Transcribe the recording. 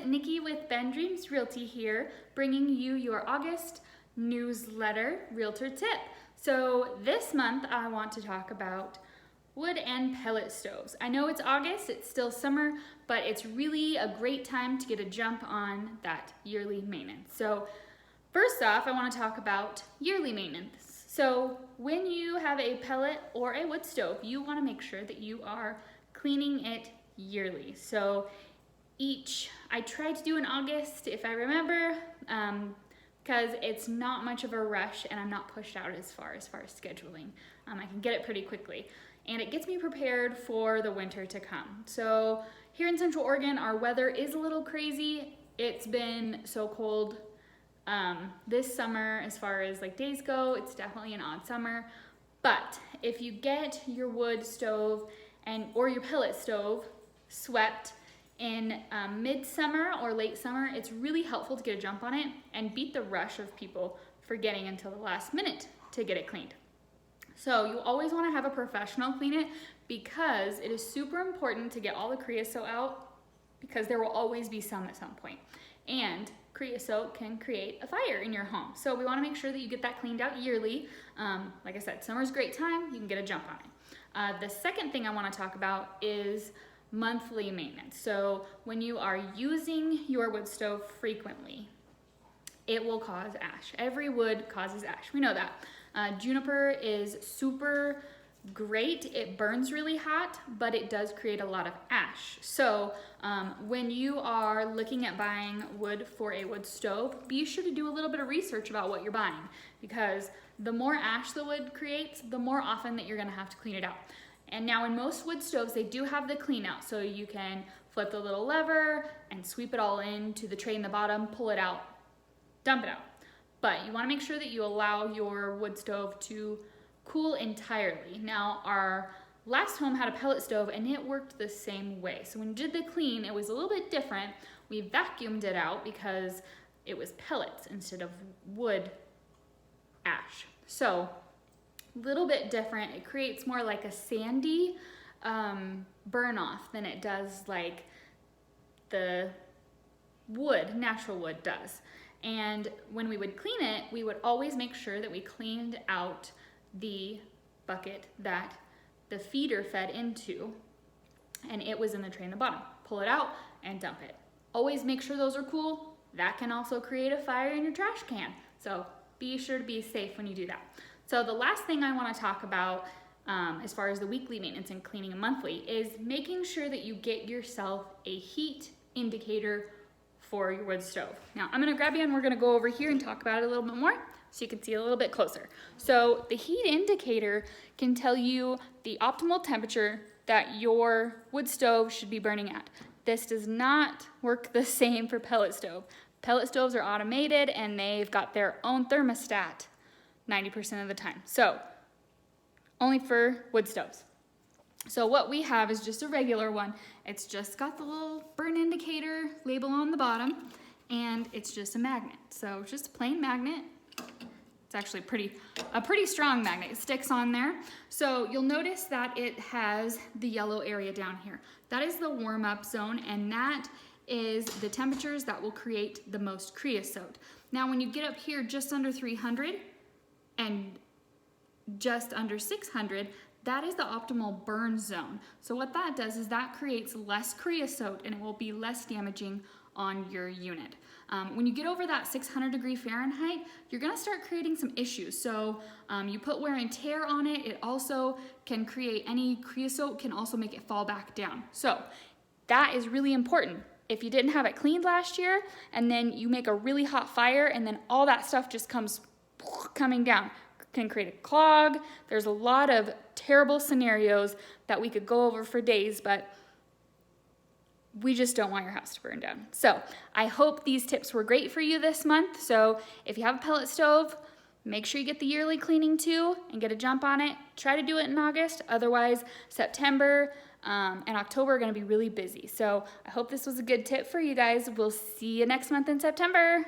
Nikki with Ben Dreams Realty here, bringing you your August newsletter Realtor tip. So this month I want to talk about wood and pellet stoves. I know it's August, it's still summer, but it's really a great time to get a jump on that yearly maintenance. So first off, I want to talk about yearly maintenance. So when you have a pellet or a wood stove, you want to make sure that you are cleaning it yearly. So I try to do in August if I remember, because it's not much of a rush and I'm not pushed out as far as scheduling. I can get it pretty quickly and it gets me prepared for the winter to come. So here in Central Oregon, our weather is a little crazy. It's been so cold this summer as far as like days go. It's definitely an odd summer, but if you get your wood stove or your pellet stove swept in midsummer or late summer, it's really helpful to get a jump on it and beat the rush of people forgetting until the last minute to get it cleaned. So you always want to have a professional clean it because it is super important to get all the creosote out because there will always be some at some point. And creosote can create a fire in your home. So we want to make sure that you get that cleaned out yearly. Like I said, summer's a great time, you can get a jump on it. The second thing I want to talk about is monthly maintenance. So when you are using your wood stove frequently, it will cause ash. Every wood causes ash. We know that. Juniper is super great. It burns really hot, but it does create a lot of ash. So when you are looking at buying wood for a wood stove, be sure to do a little bit of research about what you're buying, because the more ash the wood creates, the more often that you're gonna have to clean it out. And now in most wood stoves, they do have the clean out, so you can flip the little lever and sweep it all into the tray in the bottom, pull it out, dump it out. But you wanna make sure that you allow your wood stove to cool entirely. Now, our last home had a pellet stove and it worked the same way. So when you did the clean, it was a little bit different. We vacuumed it out because it was pellets instead of wood ash. So little bit different. It creates more like a sandy burn off than it does like the wood, natural wood does. And when we would clean it, we would always make sure that we cleaned out the bucket that the feeder fed into, and it was in the tray in the bottom. Pull it out and dump it. Always make sure those are cool. That can also create a fire in your trash can. So be sure to be safe when you do that. So the last thing I want to talk about as far as the weekly maintenance and cleaning monthly is making sure that you get yourself a heat indicator for your wood stove. Now I'm going to grab you and we're going to go over here and talk about it a little bit more so you can see a little bit closer. So the heat indicator can tell you the optimal temperature that your wood stove should be burning at. This does not work the same for pellet stove. Pellet stoves are automated and they've got their own thermostat 90% of the time. So only for wood stoves. So what we have is just a regular one. It's just got the little burn indicator label on the bottom and it's just a magnet. So just a plain magnet. It's actually a pretty strong magnet. It sticks on there. So you'll notice that it has the yellow area down here. That is the warm up zone, and that is the temperatures that will create the most creosote. Now when you get up here just under 300 and just under 600, that is the optimal burn zone. So what that does is that creates less creosote and it will be less damaging on your unit. When you get over that 600 degree Fahrenheit, you're gonna start creating some issues. So you put wear and tear on it, it also can create any creosote, can also make it fall back down. So that is really important. If you didn't have it cleaned last year and then you make a really hot fire and then all that stuff just comes coming down, can create a clog. There's a lot of terrible scenarios that we could go over for days, but we just don't want your house to burn down. So I hope these tips were great for you this month. So if you have a pellet stove, make sure you get the yearly cleaning too and get a jump on it. Try to do it in August. Otherwise, September and October are going to be really busy. So I hope this was a good tip for you guys. We'll see you next month in September.